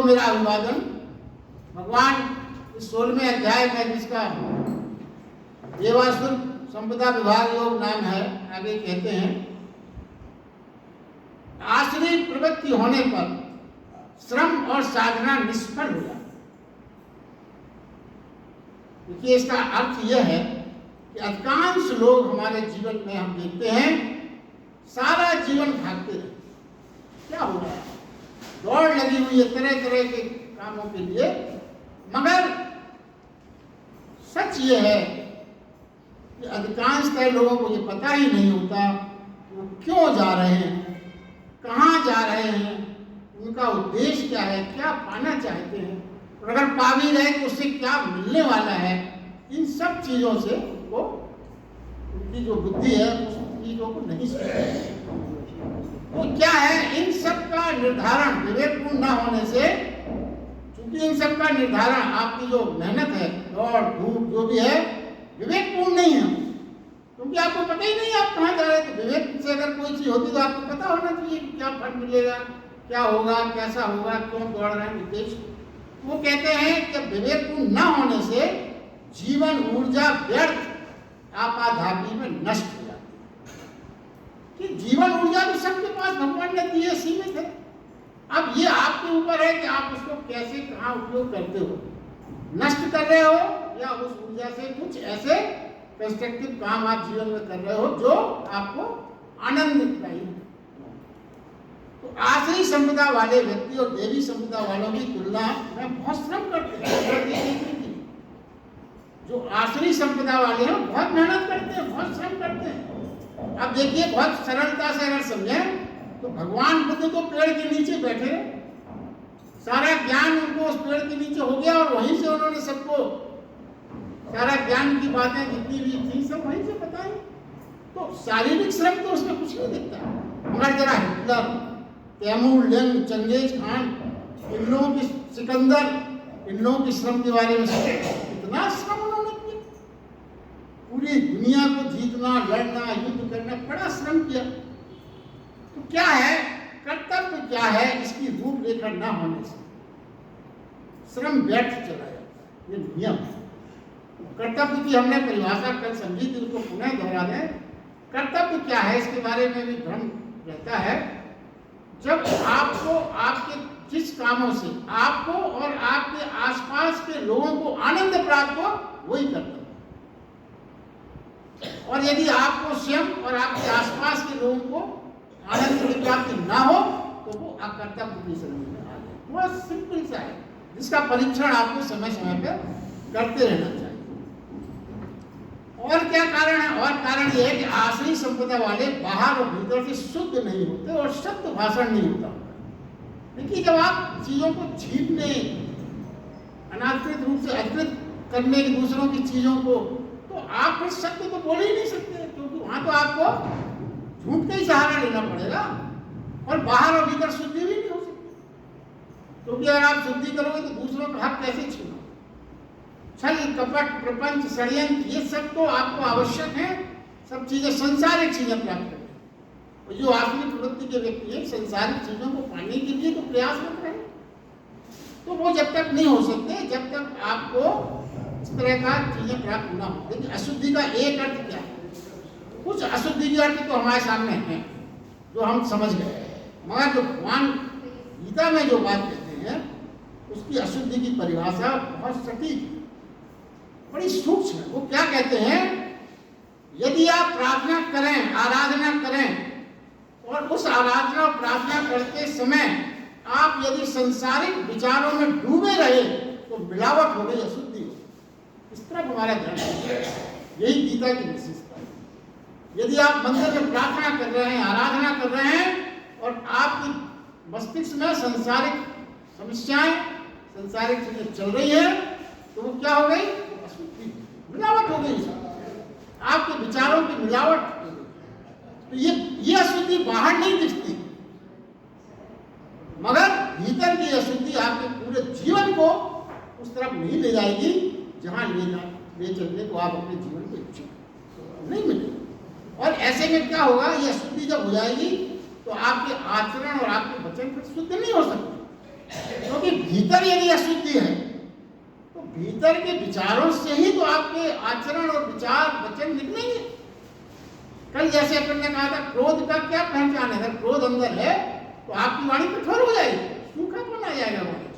मेरा अभिवादन। भगवान इस 16वें अध्याय में, जिसका देवासुर संपदा विभाग योग नाम है, आगे कहते हैं आश्रय प्रवृत्ति होने पर श्रम और साधना निष्फल हो जाती। देखिए, इसका अर्थ यह है कि अधिकांश लोग हमारे जीवन में हम देखते हैं सारा जीवन भागते रहते। क्या हो रहा है? दौड़ लगी हुई है तरह तरह के कामों के लिए, मगर सच ये है कि अधिकांशतः लोगों को ये पता ही नहीं होता वो क्यों जा रहे हैं, कहाँ जा रहे हैं, उनका उद्देश्य क्या है, क्या पाना चाहते हैं, और अगर पा भी रहे तो उससे क्या मिलने वाला है। इन सब चीज़ों से वो, उनकी जो बुद्धि है उस चीज़ों को नहीं समझती। वो क्या है, इन सब का निर्धारण विवेकपूर्ण न होने से, क्योंकि इन सब का निर्धारण आपकी जो मेहनत है, दौड़ धूप जो भी है, विवेकपूर्ण नहीं है, क्योंकि आपको पता ही नहीं आप कहाँ जा रहे हैं। तो विवेक से अगर कोई चीज़ होती तो आपको पता होना चाहिए कि क्या फल मिलेगा, क्या होगा, कैसा होगा, क्यों दौड़ रहे हैं, उद्देश्य। वो कहते हैं कि विवेकपूर्ण न होने से जीवन ऊर्जा व्यर्थ आपाधापी में नष्ट हो जाती है। कि जीवन ऊर्जा तो सबके पास भगवान ने दी है, सीमित है। अब ये आपके ऊपर है कि आप उसको कैसे कहाँ उपयोग करते हो, नष्ट कर रहे हो या उस ऊर्जा से कुछ ऐसे कंस्ट्रक्टिव काम आप जीवन में कर रहे हो जो आपको आनंद दिलाएगी। तो आश्रयी संपदा वाले व्यक्ति और देवी संपदा वालों की तुलना में बहुत श्रम करते हैं। जो आश्रयी संपदा वाले हैं बहुत मेहनत करते हैं, बहुत श्रम करते हैं। अब देखिए, बहुत सरलता से अगर समझें तो भगवान बुद्ध तो पेड़ के नीचे बैठे, सारा ज्ञान उनको उस पेड़ के नीचे हो गया और वहीं से उन्होंने सबको सारा ज्ञान की बातें जितनी भी थी सब वहीं से बताई। तो शारीरिक श्रम तो उसमें कुछ नहीं दिखता, मगर जरा Hitler, Timur Lang, Genghis Khan, इन लोगों की, सिकंदर, इन लोगों की श्रम के बारे में कितना श्रम उन्होंने किया। पूरी दुनिया को जीतना, लड़ना, युद्ध करना, बड़ा श्रम किया। तो क्या है कर्तव्य, क्या है इसकी रूपरेखा न होने से श्रम व्यर्थ चला जाता है। ये नियम है। कर्तव्य की हमने परिभाषा कल समझी थी, उसको पुनः दोहरा दें। कर्तव्य क्या है, इसके बारे में भी भ्रम रहता है। जब आपको आपके जिस कामों से आपको और आपके आसपास के लोगों को आनंद प्राप्त हो, वही कर्तव्य। और यदि आपको स्वयं और आपके आसपास के लोगों को आनंद की प्राप्ति ना हो तो वो अकर्तव्य की श्रेणी में आ जाए। बहुत सिंपल सा है, जिसका परीक्षण आपको समय समय पर करते रहना चाहिए। और क्या कारण है? और कारण यह है कि आश्रयी संपदा वाले बाहर और भीतर से शुद्ध नहीं होते और शुद्ध भाषण नहीं होता। देखिए, जब आप चीजों को छीनने, अनाधिकृत रूप से अधिकृत करने की दूसरों की चीजों को, तो आप फिर सत्य तो बोल ही नहीं सकते, क्योंकि वहां तो आपको झूठ का ही सहारा लेना पड़ेगा और बाहर और भीतर शुद्धि भी नहीं हो सकती। क्योंकि अगर आप शुद्धि करोगे तो दूसरों का हक कैसे छीनो? छल कपट प्रपंच षड्यंत्र ये सब तो आपको आवश्यक है, सब चीजें संसारिक चीजें प्राप्त करने। और जो आत्मिक प्रवृत्ति के व्यक्ति है संसारिक चीजों को पाने के लिए तो प्रयासरत रहे, तो वो जब तक नहीं हो सकते जब तक आपको इस तरह का चीजें प्राप्त ना हो। लेकिन अशुद्धि का एक अर्थ क्या है? कुछ अशुद्धि के अर्थ तो हमारे सामने हैं जो हम समझ गए, मगर जो भगवान गीता में जो बात कहते हैं उसकी अशुद्धि की परिभाषा बहुत सटीक है, बड़ी सूक्ष्म है। वो क्या कहते हैं? यदि आप प्रार्थना करें, आराधना करें और उस आराधना और प्रार्थना करते समय आप यदि संसारिक विचारों में डूबे रहे तो मिलावट हो गई, अशुद्धि हो। इस तरफ हमारा ध्यान है, यही गीता की विशेषता है। यदि आप मंदिर में प्रार्थना कर रहे हैं, आराधना कर रहे हैं और आपकी मस्तिष्क में संसारिक समस्याएं, संसारिक चीजें चल रही है, तो वो क्या हो गई? मिलावट हो गई, आपके विचारों की मिलावट हो गई। तो ये अशुद्धि बाहर नहीं दिखती, मगर भीतर की अशुद्धि आपके पूरे जीवन को उस तरफ नहीं ले जाएगी जहां ले चलने को आप अपने जीवन को इच्छुक नहीं मिलेगा। और ऐसे में क्या होगा? ये अशुद्धि जब हो जाएगी तो आपके आचरण और आपके वचन शुद्ध नहीं हो सकते। क्योंकि भीतर यदि अशुद्धि है तो भीतर के विचारों से ही तो आपके आचरण और विचार वचन निकलेंगे। कल जैसे अपन ने कहा था, क्रोध का क्या पहचान है? अगर क्रोध अंदर है तो आपकी वाणी कठोर हो जाएगी, सूखापन आ जाएगा वाणी।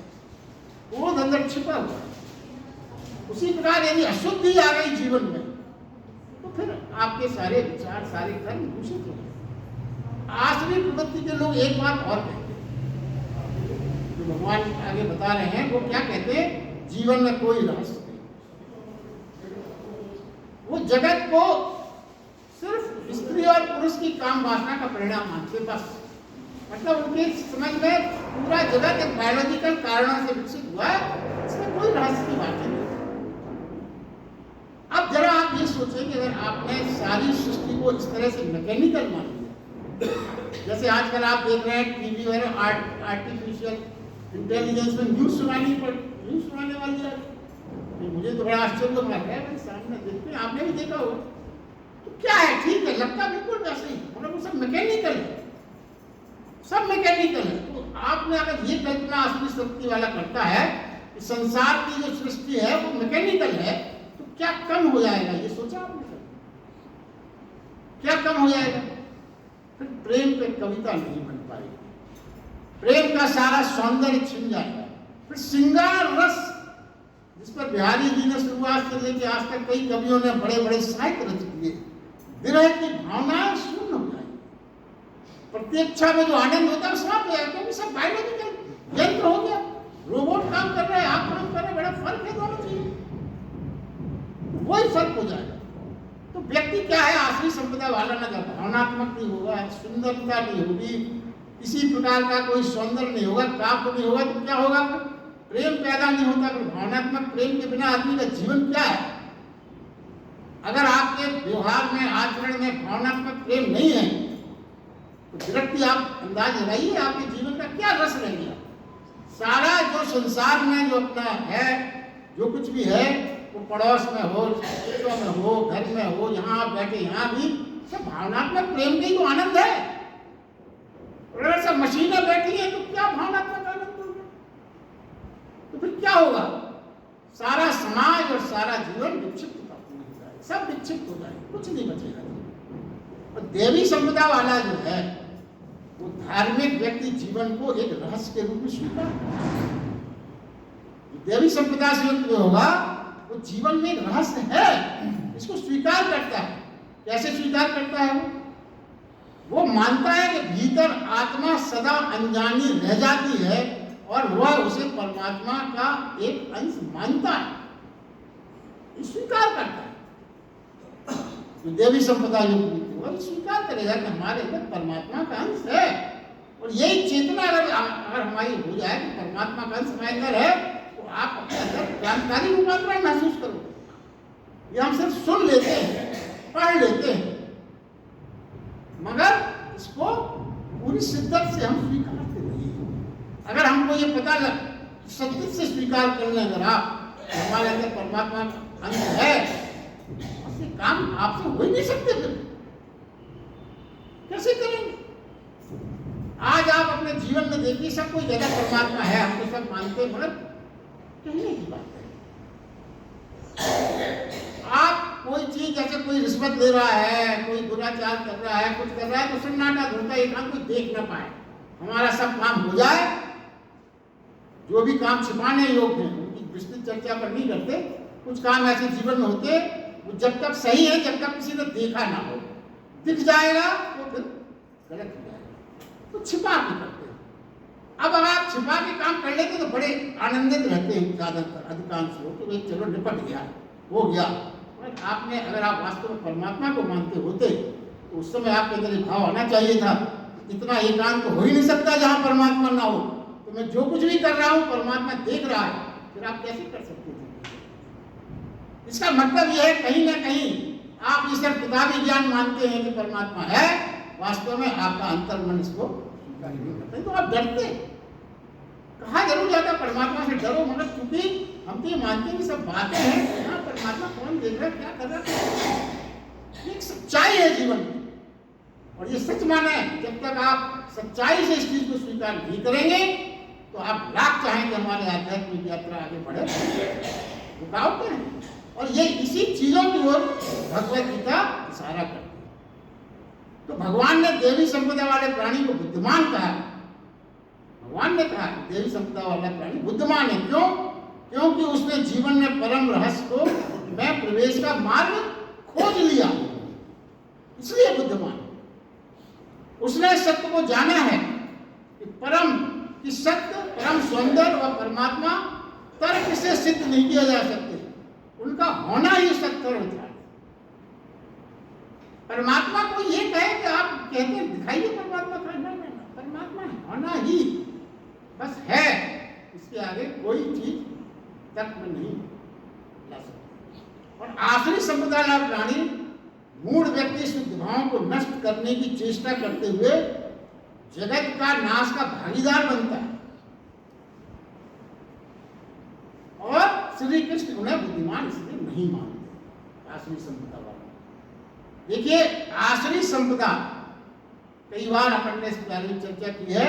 क्रोध अंदर छिपा हुआ है। उसी प्रकार यदि अशुद्धि आ गई जीवन में तो फिर आपके सारे विचार, सारे कर्म दूषित हो गए। आसुरी प्रवृत्ति के लोग एक बात और कहते हैं, जो भगवान आगे बता रहे हैं, वो क्या कहते हैं? जीवन में कोई रहस्य नहीं। वो जगत को सिर्फ स्त्री और पुरुष की काम वासना का परिणाम मानते, बस। मतलब उनके समझ में पूरा जगत एक बायोलॉजिकल कारणों से विकसित हुआ है, इसमें कोई रहस्य की बात नहीं। अब जरा आप ये सोचें कि अगर आपने सारी सृष्टि को इस तरह से मैकेनिकल मान लिया, जैसे आजकल आप देख रहे हैं टीवी वगैरह आर्टिफिशियल इंटेलिजेंस में न्यूज सुनाने वाली है, तो मुझे तो बड़ा आश्चर्य लग रहा है। भाई सामने देखते हैं, आपने भी देखा होगा, तो क्या है? ठीक है, लगता बिल्कुल वैसे ही, मतलब वो सब मैकेनिकल है, सब मैकेनिकल है। तो आपने अगर ये कल्पना असली शक्ति वाला करता है कि संसार की जो सृष्टि है वो मैकेनिकल है, तो क्या कम हो जाएगा? ये सोचा आपने? क्या कम हो जाएगा? फिर प्रेम पे कविता नहीं बन पाएगी, प्रेम का सारा सौंदर्य छिन जाएगा। फिर श्रृंगार रस, जिस पर बिहारी जी ने शुरुआत से लेकर आज तक कई कवियों ने बड़े बड़े साहित्य रच दिए, विरह की भावनाएं शून्य हो जाएगी। प्रत्यक्षा में जो आनंद होता है समाप्त हो जाएगा, क्योंकि सब बायोलॉजिकल यंत्र हो गया, रोबोट काम कर रहे हैं, आप काम कर रहे हैं, बड़ा फर्क है दोनों चीज, वही फर्क हो जाएगा। तो व्यक्ति क्या है? आसुरी संपदा वाला न कर, भावनात्मक नहीं होगा, सुंदरता नहीं होगी, किसी प्रकार का कोई सौंदर्य नहीं होगा, काव्य नहीं होगा, तो क्या होगा? प्रेम पैदा नहीं होता। फिर भावनात्मक प्रेम के बिना आदमी का जीवन क्या है? अगर आपके व्यवहार में, आचरण में भावनात्मक प्रेम नहीं है तो विरक्ति, आप अंदाज लगाइए आपके जीवन का क्या रस रह गया। सारा जो संसार में जो अपना है, जो कुछ भी है, वो पड़ोस में हो, रिश्तों में हो, घर में हो, यहाँ आप बैठे यहाँ भी, सब भावनात्मक प्रेम का ही तो आनंद है। अगर सब मशीनें बैठी हैं तो क्या भावनात्मक आनंद होगा? तो फिर क्या होगा? सारा समाज और सारा जीवन विक्षिप्त हो जाएगा, सब विक्षिप्त हो जाएगा, कुछ नहीं बचेगा। और देवी संपदा वाला जो है वो धार्मिक व्यक्ति जीवन को एक रहस्य के रूप में स्वीकार करता है। देवी संपदा से युक्त जो होगा वो जीवन में एक रहस्य है, इसको स्वीकार करता है। कैसे स्वीकार करता है? वो मानता है कि भीतर आत्मा सदा अनजानी रह जाती है और वह उसे परमात्मा का एक अंश मानता है, स्वीकार करता है। तो देवी संपदा युक्त वो स्वीकार करेगा कि हमारे अंदर परमात्मा का अंश है, और यही चेतना अगर हमारी हो जाए कि परमात्मा का अंश हमारे अंदर है, तो आप अपने अंदर क्रांतिकारी रूपांतरण महसूस करोगे। ये हम सिर्फ सुन लेते हैं, पढ़ लेते हैं, मगर इसको पूरी शिद्दत से हम स्वीकारते नहीं। अगर हमको ये पता लग सत्य से स्वीकार कर लें, अगर आप हमारे अंदर परमात्मा अंश है, ऐसे काम आपसे हो ही नहीं सकते। फिर कैसे करेंगे? आज आप अपने जीवन में देखिए, सब कोई जगह परमात्मा है, हम तो सब मानते हैं, मगर कहने की बात है। आप कोई चीज, जैसे कोई रिश्वत ले रहा है, कोई दुराचार कर रहा है, कुछ कर रहा है, तो सन्नाटा ढूंढता है, एक कोई देख ना पाए, हमारा सब काम हो जाए। जो भी काम छिपाने योग्य हैं उनकी विस्तृत चर्चा पर नहीं करते। कुछ काम ऐसे जीवन में होते वो जब तक सही है, जब तक किसी ने देखा ना हो, दिख जाएगा तो फिर गलत हो जाएगा, तो छिपा के करते हैं। अब अगर आप छिपा के काम कर लेते तो बड़े आनंदित रहते हैं ज्यादातर, अधिकांश लोग, तो भाई चलो निपट गया, हो गया। आपने, अगर आप वास्तव में परमात्मा को मानते होते तो उस समय आपके अंदर भाव आना चाहिए था, इतना एकांत तो हो ही नहीं सकता जहां परमात्मा ना हो। तो मैं जो कुछ भी कर रहा हूं परमात्मा देख रहा है, फिर आप कैसे कर सकते थे? इसका मतलब यह है कहीं ना कहीं आप ये सिर्फ किताबी ज्ञान मानते हैं कि परमात्मा है, वास्तव में आपका अंतर्मन इसको स्वीकार नहीं करता, तो आप डरते। कहा जरूर जाता परमात्मा से डरो, मगर क्योंकि हम तो ये मानते हैं कि सब बातें हैं, यहाँ परमात्मा कौन देख रहा है, क्या कर रहा है, एक सच्चाई है जीवन में। और ये सच माने, जब तक आप सच्चाई से इस चीज को स्वीकार नहीं करेंगे तो आप लाख चाहें कि हमारे आध्यात्मिक यात्रा आगे बढ़े, रुकावटें हैं। और ये इसी चीजों की ओर भगवत गीता इशारा करती है। तो भगवान ने देवी संपदा वाले प्राणी को बुद्धिमान कहा। भगवान ने कहा देवी संपदा वाला प्राणी बुद्धिमान है। क्यों? क्योंकि उसने जीवन में परम रहस्य को में प्रवेश का मार्ग खोज लिया, इसलिए बुद्धिमान। उसने सत्य को जाना है कि कि सत्य, परम सौंदर्य और परमात्मा तर्क से सिद्ध नहीं किया जा सकते, उनका होना ही सत्य होता है। परमात्मा को ये कहे कि आप कहते हैं दिखाइए परमात्मा का, नहीं, परमात्मा होना ही बस है, इसके आगे कोई चीज तर्क में नहीं ला सकती। और आखिरी संपदा वाला प्राणी मूढ़ व्यक्ति शुद्ध भावों को नष्ट करने की चेष्टा करते हुए जगत का नाश का भागीदार बनता है, और श्री कृष्ण उन्हें बुद्धिमान इसलिए नहीं मानते। आसुरी संपदा वाला देखिए, आसुरी संपदा कई बार अपन ने इस बारे में चर्चा की है,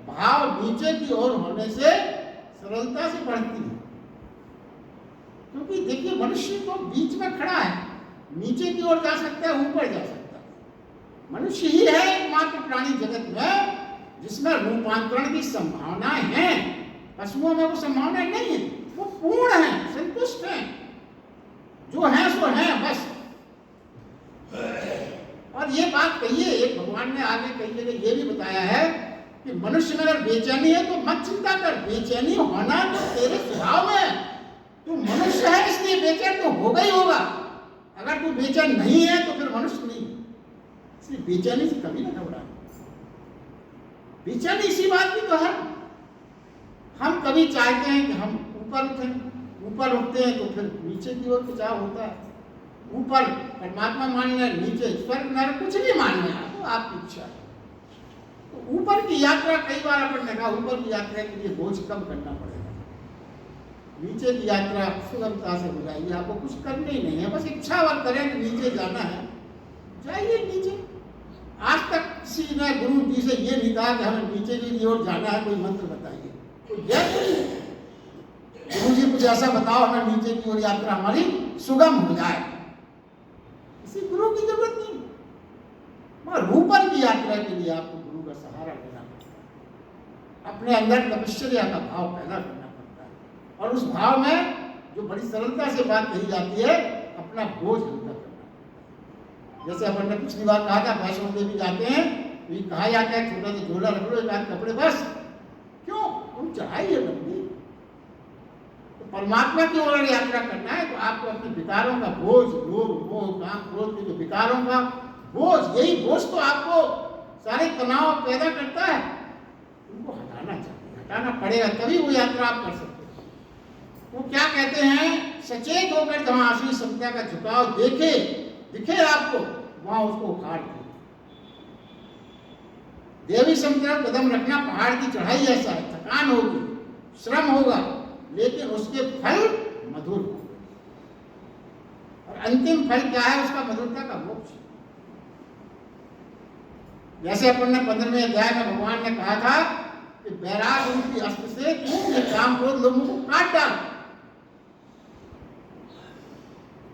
भाव नीचे की ओर होने से सरलता से बढ़ती है। क्योंकि देखिए मनुष्य तो बीच में खड़ा है, नीचे की ओर जा सकता है, ऊपर जा सकता है। मनुष्य ही है एकमात्र प्राणी जगत में जिसमें रूपांतरण की संभावनाएं हैं। पशुओं में वो संभावनाएं नहीं है, वो पूर्ण है, संतुष्ट है, जो है सो है बस। और ये बात कहिए, एक भगवान ने आगे कई जगह ये भी बताया है कि मनुष्य में अगर बेचैनी है तो मत चिंता कर, बेचैनी होना तो तेरे स्वभाव में है। तू मनुष्य है इसलिए बेचैन तो होगा ही होगा। अगर तू बेचैन नहीं है तो फिर मनुष्य नहीं। इसलिए बेचैनी से कभी ना घबरा। बेचैनी इसी बात की तो है, हम कभी चाहते हैं कि हम ऊपर उठें, ऊपर उठते हैं तो फिर नीचे की ओर खिंचाव होता है। ऊपर परमात्मा मानना, नीचे स्वर्ग नरक कुछ भी मानना है, तो आपकी इच्छा है। तो ऊपर की यात्रा कई बार अपन ने कहा, ऊपर की यात्रा के लिए बोझ कम करना पड़ेगा, नीचे की यात्रा सुगमता से हो जाएगी। आपको कुछ करना ही नहीं है, बस इच्छा और करें कि नीचे जाना है, जाइए नीचे। आज तक किसी ने गुरु जी से ये नहीं कहा कि हमें नीचे की ओर जाना है, कोई मंत्र बताइए, तो गुरु जी कुछ ऐसा बताओ हमें नीचे की ओर यात्रा हमारी सुगम हो जाए। किसी गुरु की जरूरत नहीं, मगर ऊपर की यात्रा के लिए आपको गुरु का सहारा लेना पड़ता है। अपने अंदर तपश्चर्या का भाव पैदा करना पड़ता है, और उस भाव में जो बड़ी सरलता से बात कही जाती है, अपना बोझ हल्का करना। जैसे अपन ने पिछली बार कहा था, वैष्णो देवी जाते हैं तो ये कहा जाता है छोटा सा झोला रख लो, एक आध कपड़े बस। क्यों? तुम चढ़ाई है लंबी। तो परमात्मा की ओर यात्रा करना है तो आपको अपने विकारों का बोझ, लोभ मोह काम क्रोध के जो विकारों का बोझ, यही बोझ तो आपको सारे तनाव पैदा करता है, उनको हटाना चाहिए, हटाना पड़ेगा, तभी वो यात्रा आप कर सकते हैं। वो क्या कहते हैं, सचेत होकर जहां आसुरी संपदा का झुकाव दिखे आपको, वहां उसको उखाड़ दो। देवी संपदा कदम रखना पहाड़ की चढ़ाई ऐसा है, थकान होगी, श्रम होगा, लेकिन उसके फल मधुर होंगे। और अंतिम फल क्या है उसका? मधुरता का मोक्ष। जैसे अपन ने 15वें अध्याय में भगवान ने कहा था कि बैराग रूप की अस्त्र से तू ये काम क्रोध लोगों को काट डाल।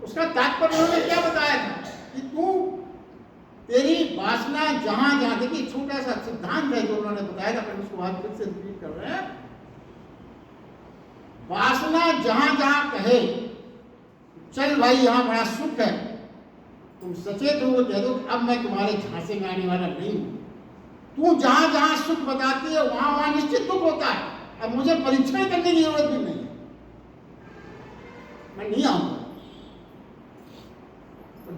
उसका तात्पर्य उन्होंने क्या बताया था कि तू तेरी वासना जहां जहां, देखिए छोटा सा सिद्धांत है जो उन्होंने बताया था, पर उसको आज फिर से रिपीट कर रहे हैं। वासना जहां जहां कहे चल भाई यहाँ बड़ा सुख है, तुम सचेत हो कह दो अब मैं तुम्हारे झांसे में आने वाला नहीं हूं। तू जहां जहां सुख बताती है वहां वहां निश्चित दुख होता है। अब मुझे परीक्षण करने की जरूरत भी नहीं है, मैं नहीं आऊंगा।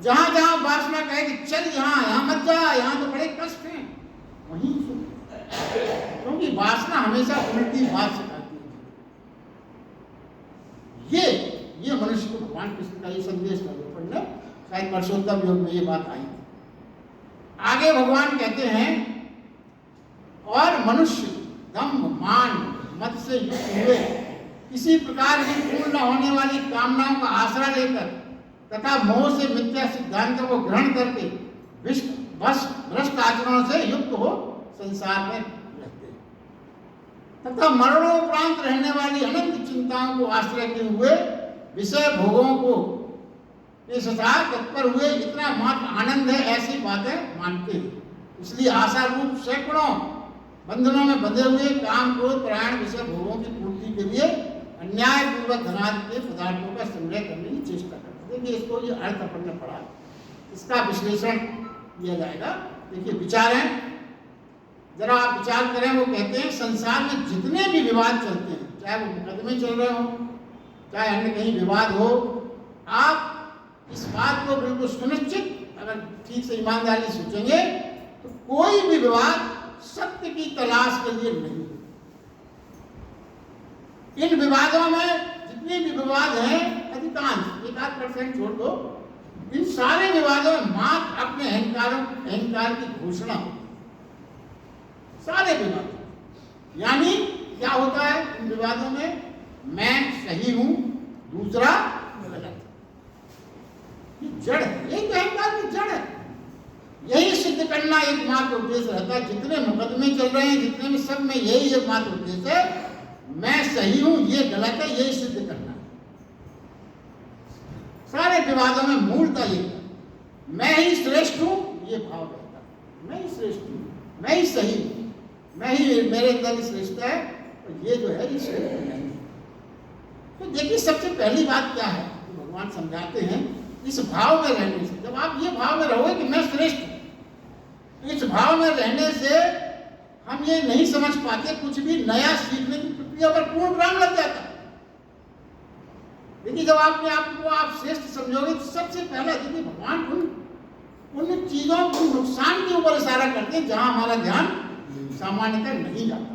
जहां जहां वासना कहे कि चल यहाँ मत जा, यहाँ तो बड़े कष्ट हैं, वहीं सुख। क्योंकि वासना हमेशा उल्टी बात सिखाती है। ये मनुष्य को भगवान कृष्ण का ये संदेश था, शायद परसोत्तम योग में ये बात आई थी। आगे भगवान कहते हैं, और मनुष्य दम्भ मान मत से युक्त हुए किसी प्रकार की पूर्ण न होने वाली कामनाओं का आसरा लेकर तथा मोह से मिथ्या सिद्धांतों को ग्रहण करके भ्रष्ट आचरणों से युक्त हो संसार में रहते हैं। तथा मरणोपरांत रहने वाली अनंत चिंताओं को आश्रय किए हुए विषय भोगों को इस तत्पर हुए इतना मात्र आनंद है, ऐसी बातें मानते हैं। इसलिए आशा रूप सैकड़ों बंधनों में बंधे हुए काम क्रोध परायण विषय भोगों की पूर्ति के लिए अन्याय पूर्वक धनादि के पदार्थों का संग्रह करने की चेष्टा करते। देखिए, इसको ये अर्थ अपन ने पढ़ा, इसका विश्लेषण किया जाएगा। देखिए, विचार है, जरा आप विचार करें। वो कहते हैं संसार में जितने भी विवाद चलते हैं, चाहे वो मुकदमे चल रहे हो, चाहे अन्य कहीं विवाद हो, आप इस बात को बिल्कुल सुनिश्चित अगर ठीक से ईमानदारी सोचेंगे तो कोई भी विवाद सत्य की तलाश के लिए नहीं। इन विवादों में जितने भी विवाद हैं, अधिकांश 1-8% छोड़ दो, इन सारे विवादों में मात्र अपने अहंकार की घोषणा हो। सारे विवाद यानी क्या होता है इन विवादों में? मैं सही हूं, दूसरा गलत। ये जड़ है, यही तो अहंकार की जड़ है। यही सिद्ध करना एकमात्र उद्देश्य रहता है। जितने मुकदमे चल रहे हैं, जितने में, सब में यही एकमात्र उद्देश्य है, मैं सही हूं, ये गलत है, यही सिद्ध करना है। सारे विवादों में मूलता ये है, मैं ही श्रेष्ठ हूं, ये भाव रहता है। मैं ही श्रेष्ठ हूं, मैं ही सही हूं, मैं ही, मेरे अंदर श्रेष्ठता है, और ये जो है ये श्रेष्ठ नहीं। तो देखिए, सबसे पहली बात क्या है तो भगवान समझाते हैं, इस भाव में रहने से, जब आप ये भाव में रहोगे कि मैं श्रेष्ठ हूं, तो इस भाव में रहने से हम ये नहीं समझ पाते, कुछ भी नया सीखने की प्रक्रिया पर पूर्ण विराम लग जाता है। देखिए, जब आपने आपको आप श्रेष्ठ समझोगे तो सबसे पहला देखिए भगवान उन चीजों को नुकसान के ऊपर इशारा करते हैं जहां हमारा ध्यान सामान्यतः नहीं जाता।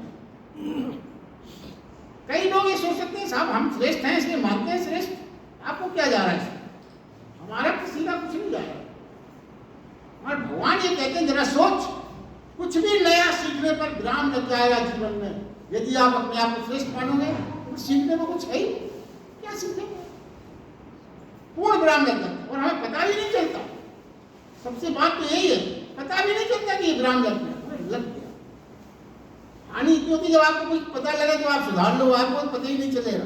कई लोग ये सोच सकते हैं साहब हम श्रेष्ठ हैं इसलिए मानते हैं श्रेष्ठ, आपको क्या जा रहा है? हमारा किसी का कुछ नहीं जा रहा। और भगवान ये कहते हैं जरा सोच, कुछ भी नया सीखने पर विराम लग जाएगा जीवन में। यदि आप अपने आप को श्रेष्ठ मानोगे तो सीखने को कुछ है ही, क्या सीखेंगे? पूर्ण विराम लग जाता और हमें पता भी नहीं चलता। सबसे बात तो यही है, पता भी नहीं चलता कि ये विराम लग गया, लग गया। हानि इतनी होती जब आपको कुछ पता लगे तो आप सुधार लो, आपको पता ही नहीं चलेगा।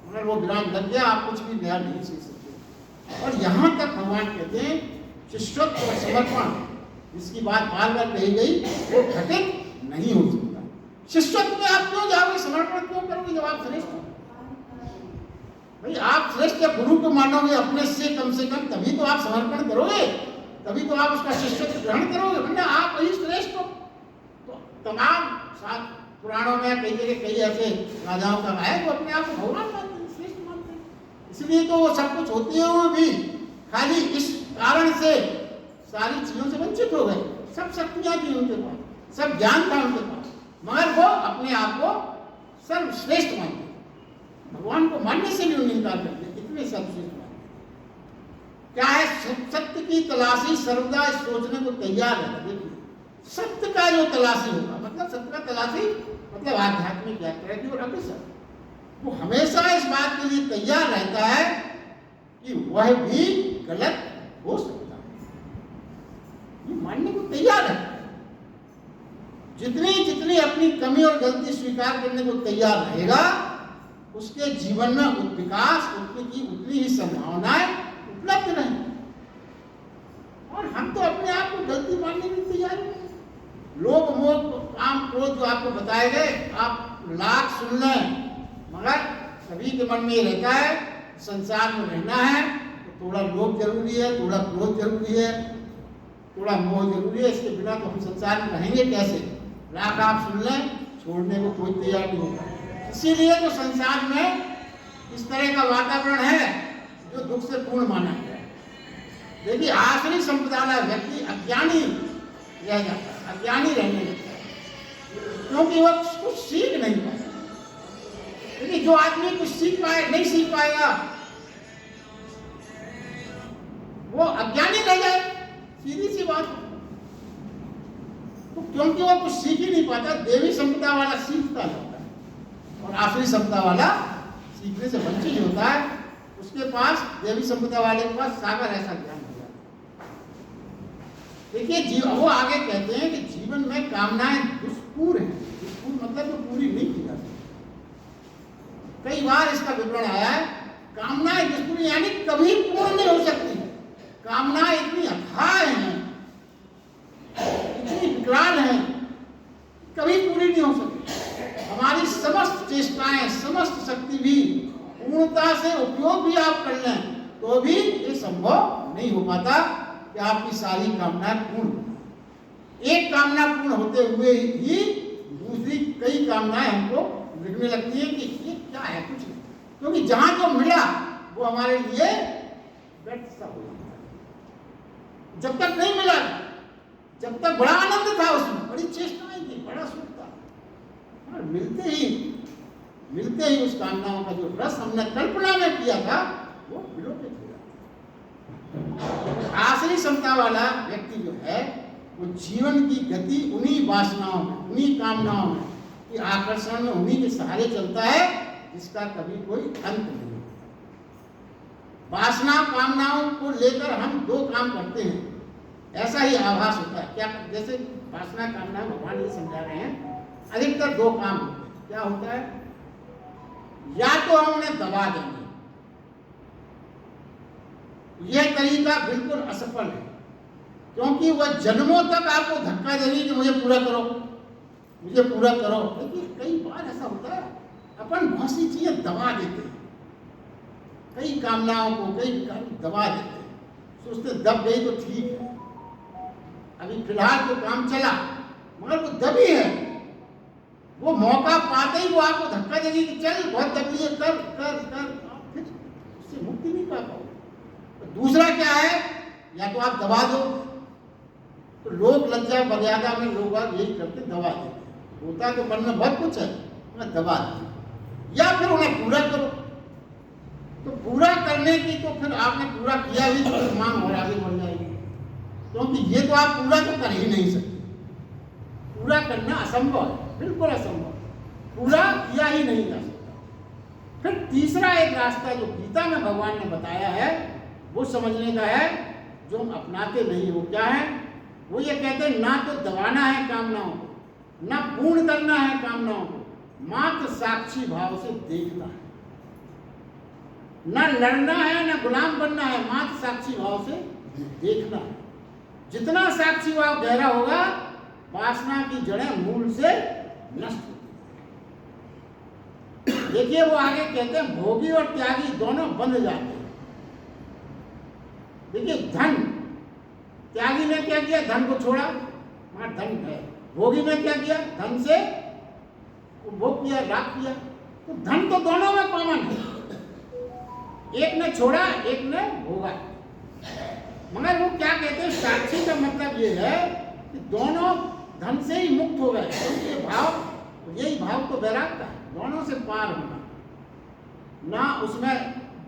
अगर वो विराम लग गया आप कुछ भी नया नहीं सीख सकते। और यहाँ तक भगवान कहते हैं शिष्यत्व और समर्पण, जिसकी बात बार बार कही गई, वो घटित नहीं हो सकता। शिष्यत्व में आप क्यों जाओगे, समर्पण क्यों करोगे जब आप श्रेष्ठ हो? भाई आप श्रेष्ठ या गुरु को मानोगे अपने से कम, तभी तो आप समर्पण करोगे, तभी तो आप उसका शिष्यत्व ग्रहण करोगे, वरना आप वही श्रेष्ठ हो। तो तमाम सात पुराणों में कई जगह कई ऐसे राजाओं का है जो अपने आप को भगवान मानते हैं, श्रेष्ठ मानते हैं। इसलिए तो वो सब कुछ होते हुए भी खाली इस कारण से सारी चीजों से वंचित हो गए। सब शक्तियां थी उनके पास, सब ज्ञान था उनके पास, मगर वो अपने आप को सर्वश्रेष्ठ मानते। भगवान को मानने से भी उन्हें इनकार करते, इतने सर्वश्रेष्ठ मानते। क्या है? सत्य की तलाशी सर्वदा सोचने को तैयार है। देखिए, सत्य का जो तलाशी होगा, मतलब सत्य का तलाशी मतलब आध्यात्मिक यात्रा की और अग्रसर, वो हमेशा इस बात के लिए तैयार रहता है कि वह भी गलत हो सकता है, ये मानने को तैयार है। जितनी अपनी कमी और गलती स्वीकार करने को तैयार रहेगा, उसके जीवन में विकास उतनी ही संभावनाएं उपलब्ध रहेंगी। और हम तो अपने आप को गलती मानने की तैयार नहीं। लोभ मोह काम क्रोध जो आपको बताए गए, आप लाख सुन लें, मगर सभी के मन में ये रहता है संसार में रहना है तो थोड़ा लोभ जरूरी है, थोड़ा क्रोध जरूरी है, थोड़ा मोह जरूरी है। इसके बिना तो हम संसार में रहेंगे कैसे? लाख आप सुन लें, छोड़ने को कोई तैयार नहीं होगा। इसीलिए तो संसार में इस तरह का वातावरण है जो दुख से पूर्ण माना गया है। देखिए, आश्रय संपदा वाला व्यक्ति अज्ञानी रह जाता है, अज्ञानी रहने लगता है, क्योंकि वह कुछ सीख नहीं पाता। देखिए, जो आदमी कुछ सीख पाए नहीं सीख पाएगा वो अज्ञानी रह जाए, सीधी सी बात। तो क्योंकि वो कुछ सीख ही नहीं पाता, देवी संपदा वाला सीखता रहता है और आखिरी संपदा वाला सीखने से वंचित होता है। उसके पास देवी संपदा वाले के पास सागर ऐसा ज्ञान हो जाता है। देखिए, वो आगे कहते हैं कि जीवन में कामनाएं दुष्पूर हैं। दुष्पूर मतलब मतलब तो पूरी नहीं की जा सकती। कई बार इसका विवरण आया है, कामनाएं दुष्पूरी यानी कभी पूर्ण नहीं हो सकती। कामनाएं इतनी अथाह हैं, इतनी विकराल हैं, कभी पूरी नहीं हो सकती। हमारी समस्त चेष्टाएं, समस्त शक्ति भी पूर्णता से उपयोग भी आप कर लें तो भी ये संभव नहीं हो पाता कि आपकी सारी कामनाएं पूर्ण हो। एक कामना पूर्ण होते हुए ही दूसरी कई कामनाएं हमको लिखने लगती है कि ये क्या है, कुछ नहीं, क्योंकि जहां जो मिला वो हमारे लिए व्यर्थ सा हो जाता है। जब तक नहीं मिला, जब तक बड़ा आनंद था, उसमें बड़ी चेष्टाएं थी, बड़ा सुख था, और मिलते ही उस कामनाओं का जो रस हमने कल्पना में किया था वो विलोपित हो जाता है। आसरी क्षमता वाला व्यक्ति जो है वो जीवन की गति उन्हीं वासनाओं में, उन्हीं कामनाओं में, कि आकर्षण में उन्हीं के सहारे चलता है जिसका कभी कोई अंत नहीं। वासना कामनाओं को लेकर हम दो काम करते हैं, ऐसा ही आभास होता है। क्या, जैसे वासना कामना भगवान ये समझा रहे हैं, अधिकतर दो काम होते हैं। क्या होता है, या तो हम उन्हें दबा देंगे, यह तरीका बिल्कुल असफल है, क्योंकि वह जन्मों तक आपको धक्का देगी कि मुझे पूरा करो, मुझे पूरा करो। लेकिन कई बार ऐसा होता है, अपन बहुत सी चीजें दबा देते हैं, कई कामनाओं को, कई दबा देते हैं, सोचते दब गई तो ठीक है, अभी फिलहाल तो काम चला, मगर वो दबी है, वो मौका पाते ही वो आपको धक्का देगी कि चल बहुत दबी है, कर कर कर, आप फिर उससे मुक्ति नहीं पा पाओ। तो दूसरा क्या है, या तो आप दबा दो, तो लोक लज्जा मर्यादा में लोग यही करते, दबा देते, होता तो मन में बहुत कुछ है, मैं दबा देते। या फिर उन्हें पूरा करो, तो पूरा करने की तो फिर आपने पूरा किया भी तो मांग और आगे बढ़ जाएगी, क्योंकि ये तो आप पूरा तो कर ही नहीं सकते, पूरा करना असंभव है, बिल्कुल असंभव, पूरा किया ही नहीं जा सकता। फिर तीसरा एक रास्ता जो गीता में भगवान ने बताया है वो समझने का है, जो हम अपनाते नहीं हो। क्या है वो, ये कहते हैं ना तो दबाना है कामनाओं को, ना पूर्ण करना है कामनाओं को, मात्र साक्षी भाव से देखना है, ना लड़ना है ना गुलाम बनना है, मात्र साक्षी भाव से देखना है। जितना साक्षी भाव गहरा होगा, वासना की जड़ें मूल से नष्ट होती हैं। देखिए वो आगे कहते हैं, भोगी और त्यागी दोनों बंध जाते हैं। देखिए धन, त्यागी ने क्या किया, धन को छोड़ा, वहां धन है। भोगी ने क्या किया, धन से उपभोग किया, राग किया। तो धन तो दोनों में कॉमन है, एक ने छोड़ा एक ने भोगा। मगर वो क्या कहते हैं, साक्षी का मतलब ये है कि दोनों धन से ही मुक्त हो गए, क्योंकि ये भाव, यही भाव तो वैराग का है, दोनों से पार होना, ना उसमें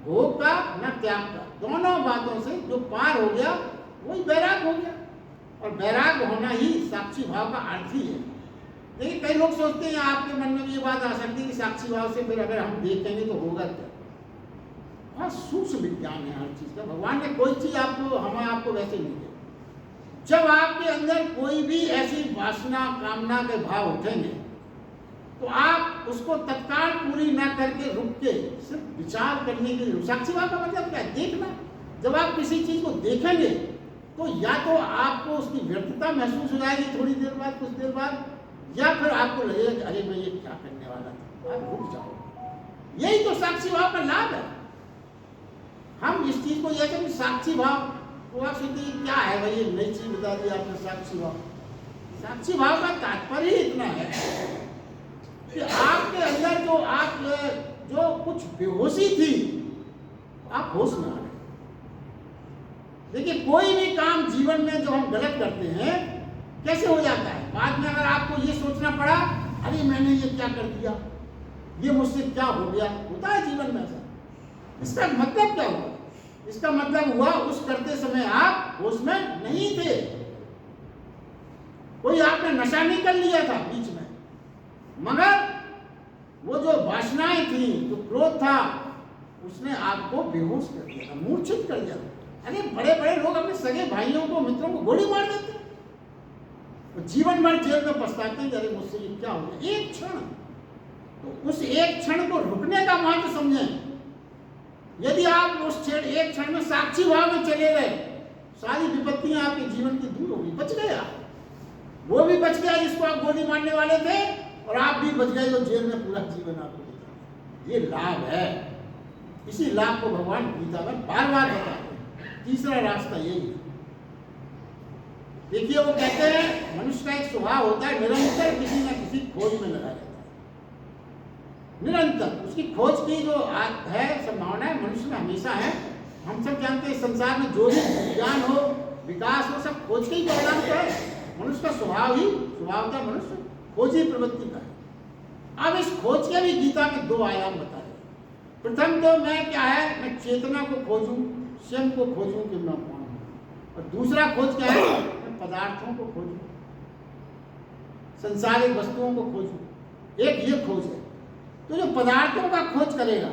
भोग का ना त्याग का, दोनों बातों से जो पार हो गया वही वैराग हो गया। और वैराग होना ही साक्षी भाव का अर्थ ही है। देखिए कई लोग सोचते हैं, आपके मन में भी ये बात आ सकती है कि साक्षी भाव से फिर अगर हम देखेंगे तो होगा क्या। बहुत सूक्ष्म विज्ञान है हर चीज का। भगवान ने कोई चीज आपको, हमें आपको वैसे नहीं दी। जब आपके अंदर कोई भी ऐसी वासना कामना के भाव उठेंगे तो आप उसको तत्काल पूरी ना करके रुक के सिर्फ विचार करने के लिए, साक्षी भाव का मतलब क्या है, देखना। जब आप किसी चीज को देखेंगे तो या तो आपको उसकी व्यर्थता महसूस हो जाएगी थोड़ी देर बाद, कुछ देर बाद, या फिर आपको लगेगा अरे मैं ये क्या करने वाला था, आप रुक जाओ। यही तो साक्षी भाव का लाभ है। हम इस चीज को यह कि साक्षी भाव, तो आप सोचते क्या है भाई, ये नई चीज बता दी आपने, साक्षी भाव। साक्षी भाव का तात्पर्य ही इतना है कि आपके अंदर जो कुछ बेहोशी थी, आप होश में आ गए। देखिए कोई भी काम जीवन में जो हम गलत करते हैं कैसे हो जाता है, बाद में अगर आपको ये सोचना पड़ा अरे मैंने ये क्या कर दिया, ये मुझसे क्या हो गया, होता है जीवन में ऐसा। इसका मतलब क्या हुआ, इसका मतलब हुआ उस करते समय आप होश में नहीं थे, कोई आपने नशा नहीं कर लिया था बीच में, मगर वो जो वासनाएं थी, जो क्रोध था, उसने आपको बेहोश कर दिया था, मूर्छित कर दिया था। अरे बड़े बड़े लोग अपने सगे भाइयों को, मित्रों को गोली मार देते, और जीवन भर जेल में पछताते हैं, अरे मुझसे ये क्या हो गया। एक क्षण, तो उस एक क्षण को रुकने का महत्व समझें। यदि आप उस क्षण, एक क्षण में साक्षी भाव में चले गए, सारी विपत्तियां आपके जीवन की दूर होगी, बच गए आप। वो भी बच गया जिसको आप गोली मारने वाले थे, और आप भी बच गए जो जेल में पूरा जीवन आपको बिता। ये लाभ है। इसी लाभ को भगवान गीता में बार बार बताते हैं। तीसरा रास्ता यही है। देखिए, वो कहते हैं मनुष्य का एक स्वभाव होता है निरंतर किसी न किसी खोज में लगा रहता है। निरंतर उसकी खोज की जो है संभावना है मनुष्य में हमेशा है। हम सब जानते हैं संसार में जो भी ज्ञान हो, विकास हो, सब खोज के ही परिणाम तो है। मनुष्य का स्वभाव का मनुष्य खोजी प्रवृत्ति का है। अब इस खोज के भी गीता में दो आयाम बताए। प्रथम तो मैं क्या है, मैं चेतना को खोजूं, स्वयं को खोजूं कि मैं कौन हूं। और दूसरा खोज क्या है, मैं पदार्थों को खोजूं, संसारिक वस्तुओं को खोजूं। एक ये खोज है। तो जो पदार्थों का खोज करेगा,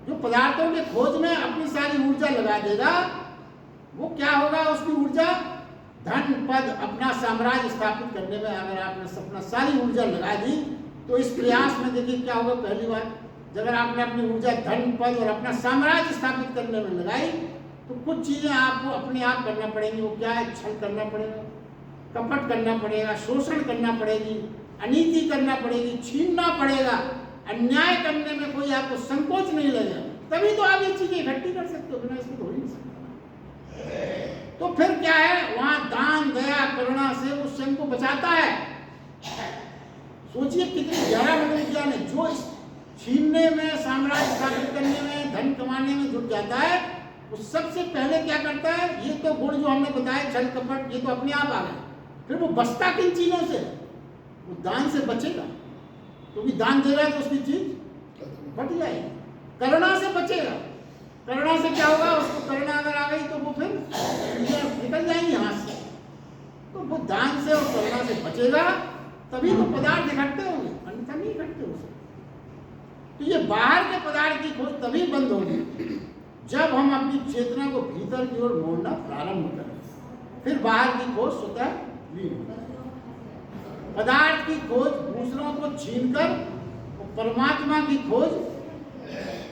जो पदार्थों के खोज में अपनी सारी ऊर्जा लगा देगा, वो क्या होगा, उसकी ऊर्जा धन पद अपना साम्राज्य स्थापित करने में अगर आपने अपना सारी ऊर्जा लगा दी, तो इस प्रयास में देखिए क्या होगा। पहली बार अगर आपने अपनी ऊर्जा धन पद और अपना साम्राज्य स्थापित करने में लगाई, तो कुछ चीजें आपको अपने आप करना पड़ेंगी। वो क्या है, छल करना पड़ेगा, कपट करना पड़ेगा, शोषण करना पड़ेगी, अनीति करना पड़ेगी, छीनना पड़ेगा, अन्याय करने में कोई आपको संकोच नहीं लगेगा। तभी तो आप ये चीजें इकट्ठी कर सकते हो, बिना इसके तो हो ही नहीं सकता। तो फिर क्या है, वहां दान दया करुणा से वो स्वयं को बचाता है। सोचिए कितनी गहरा मनोविज्ञान है। जो छीनने में, साम्राज्य स्थापित करने में, धन कमाने में जुट जाता है, वो सबसे पहले क्या करता है, ये तो गुण जो हमने बताए, छल कपट, ये तो अपने आप आ गए। फिर वो बचता किन चीजों से, वो दान से बचेगा, क्योंकि दान दे रहा है तो उसकी चीज बढ़ जाएगी। करुणा से बचेगा, करुणा से क्या होगा, उसको करुणा अगर आ गई तो वो फिर निकल जाएंगे हाथ से। तो वो दान से और करुणा से बचेगा, तभी तो पदार्थ इकट्ठे होंगे, अन्यथा नहीं इकट्ठे हो सकते। तो ये बाहर के पदार्थ की खोज तभी बंद होगी जब हम अपनी चेतना को भीतर की ओर मोड़ना प्रारंभ करें। फिर बाहर की खोज स्वतः लीन होगी। पदार्थ की खोज दूसरों को छीनकर, और परमात्मा की खोज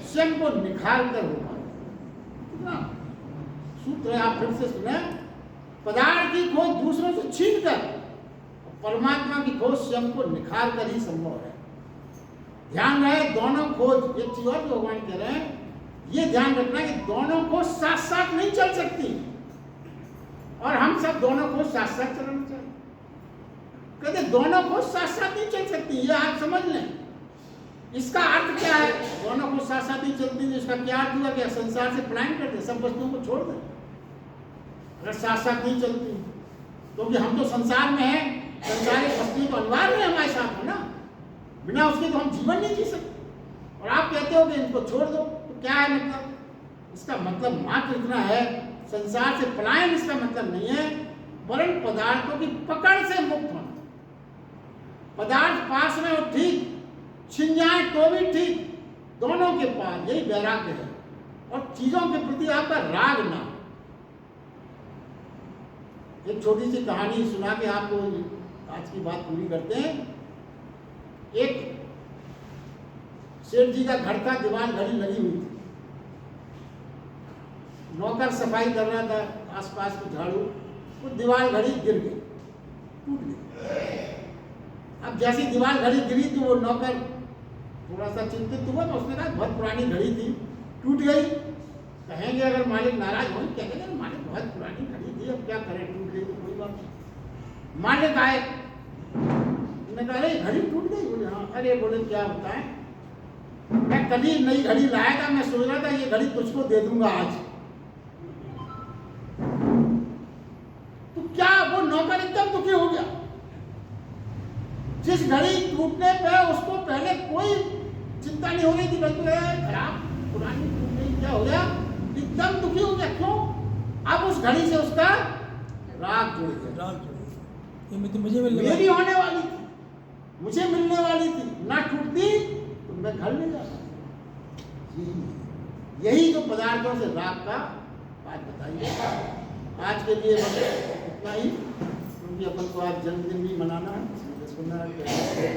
स्वयं को निखार कर होगा। कितना सूत्र है, आप फिर से सुने। पदार्थ की खोज दूसरों से छीनकर, परमात्मा की खोज स्वयं को निखार कर ही संभव है। ध्यान रहे, दोनों खोज, एक चीज और भगवान कह रहे हैं, ये ध्यान रखना कि दोनों खोज साथ साथ नहीं चल सकती, और हम सब दोनों खोज साथ साथ चलना चाहिए। कहते दोनों खोज साथ साथ नहीं चल सकती, ये आप समझ लें। इसका अर्थ क्या है, दोनों खोज साथ साथ नहीं चलती, इसका क्या अर्थ हुआ कि संसार से पलायन कर दे, सब वस्तुओं को छोड़ दें अगर साथ साथ नहीं चलती। क्योंकि हम तो संसार में हैं, संसारिक वस्तुएं तो अनिवार्य है हमारे साथ, है ना, बिना उसके तो हम जीवन नहीं जी सकते। और आप कहते हो कि इनको छोड़ दो, तो क्या है मतलब, इसका मतलब मात्र इतना है, संसार से पलायन इसका मतलब नहीं है, वरन पदार्थों की पकड़ से मुक्त होना। पदार्थ पास में हो ठीक, छिन जाए तो भी ठीक, दोनों के पास, यही वैराग्य है। और चीजों के प्रति आपका राग ना। एक छोटी सी कहानी सुना के आपको आज की बात पूरी करते हैं। एक सेठ जी का घर था, दीवार घड़ी लगी हुई थी। नौकर सफाई कर रहा था, आसपास को झाड़ू, वो दीवार घड़ी गिर गई, टूट गई। अब जैसी दीवार घड़ी गिरी तो वो नौकर थोड़ा सा चिंतित हुआ, तो उसने कहा बहुत पुरानी घड़ी थी, टूट गई। कहेंगे अगर मालिक नाराज हो, क्या कहेंगे, मालिक बहुत पुरानी घड़ी थी, अब क्या करें, टूट गई तो कोई बात नहीं। मालिक आए, उन्होंने कहा अरे घड़ी टूट गई। बोले हाँ। अरे बोले क्या होता है, मैं कल ही नई घड़ी लाया था, मैं सोच रहा था ये घड़ी तुझको दे दूंगा आज। तो क्या वो नौकर एकदम दुखी हो गया। जिस घड़ी टूटने पे उसको पहले कोई चिंता नहीं हो रही थी, बल्कि खराब पुरानी टूट गई, क्या हो गया, एकदम दुखी हो गया। क्यों? अब उस घड़ी से उसका राग जुड़ गया। मुझे मेरी होने वाली थी, मुझे मिलने वाली थी, ना टूटती तो मैं घर ले जाता। यही जो पदार्थों से राग का बात बताइए। आज के लिए बस इतना ही। क्योंकि अपन को आज जन्मदिन भी मनाना है, सुनना है।